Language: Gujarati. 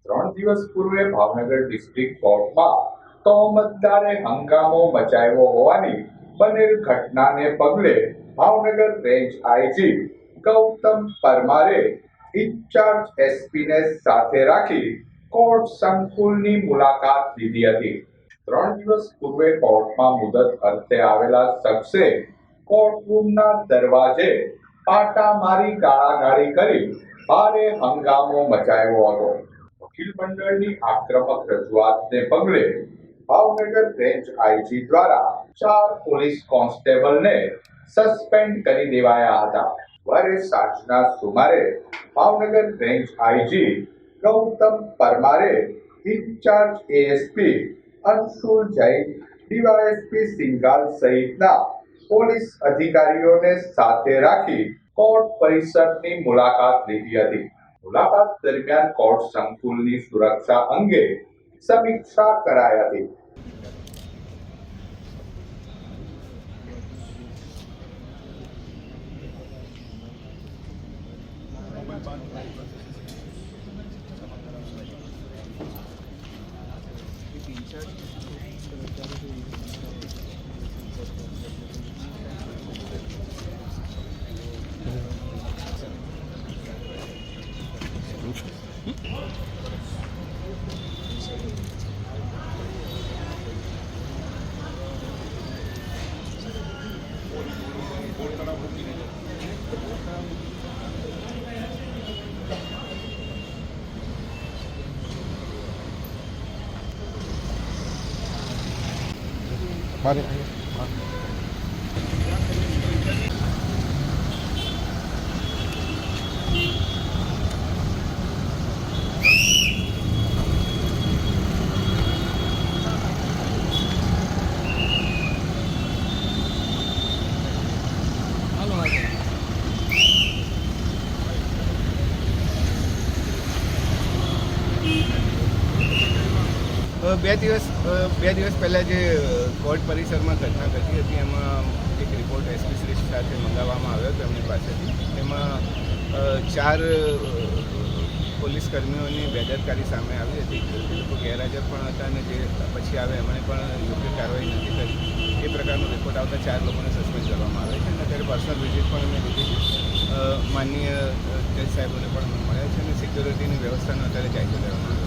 3 દિવસ પૂર્વે ભાવનગર ડિસ્ટ્રિક્ટ કોર્ટમાં તહોમતદારે હંગામો મચાવ્યો હોવાની બનેલ ઘટનાને પગલે ભાવનગર રેન્જ આઈજી ગૌતમ પરમારે ઇન્ચાર્જ એસપીને સાથે રાખી કોર્ટ સંકુલની મુલાકાત લીધી હતી. 3 દિવસ પૂર્વે કોર્ટમાં મુદત અર્થે આવેલા શખ્સે કોર્ટરૂમના દરવાજે પાટા મારી ગાળાગાળી કરી ભારે હંગામો મચાવ્યો હતો. વકીલ મંડળની આક્રમક રજૂઆતને પગલે ભાવનગર રેન્જ આઈજી દ્વારા 4 પોલીસ કોન્સ્ટેબલને સસ્પેન્ડ કરી દેવાયા હતા. વારે સાંજના સુમારે ભાવનગર રેન્જ આઈજી ગૌતમ પરમારે incharge ASP Anshul Jain, DySP Singhal સહિતના પોલીસ અધિકારીઓને સાથે રાખી કોર્ટ પરિસરની મુલાકાત લીધી હતી. મુલાકાત દરમિયાન કોર્ટ સંકુલની સુરક્ષા અંગે સમીક્ષા કરાઈ હતી. બે દિવસ પહેલાં જે કોર્ટ પરિસરમાં ઘટના ઘટી હતી એમાં એક રિપોર્ટ એસપી શ્રી સાથે મંગાવવામાં આવ્યો હતો એમની પાસેથી. એમાં 4 પોલીસ કર્મીઓની બેદરકારી સામે આવી હતી. એ લોકો ગેરહાજર પણ હતા અને જે પછી આવે એમણે પણ યોગ્ય કાર્યવાહી નથી કરી. એ પ્રકારનો રિપોર્ટ આવતા 4 લોકોને સસ્પેન્ડ કરવામાં આવે છે અને અત્યારે પર્સનલ વિઝિટ પણ અમે લીધી છે. માનનીય જજ સાહેબોને પણ મળ્યા છે અને સિક્યોરિટીની વ્યવસ્થાનો અત્યારે જાયજો લેવામાં આવે છે.